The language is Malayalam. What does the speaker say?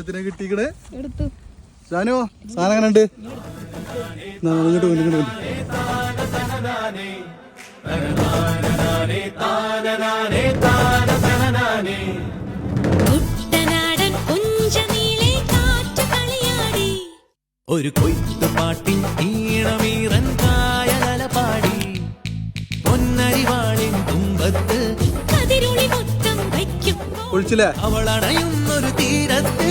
കിട്ടിക്കണേ ഷാനോ സാധനം അങ്ങനെ ഉണ്ട് ഇങ്ങോട്ട് ഇങ്ങോട്ട് ഒരു കൊയ്ത്തുപാട്ടിൻ ഈണമീറൻ കായല പാടി പൊന്നരിവാളിൻ തുമ്പത്ത് ഒഴിച്ചില്ലേ അവളണയുന്നൊരു തീരത്ത്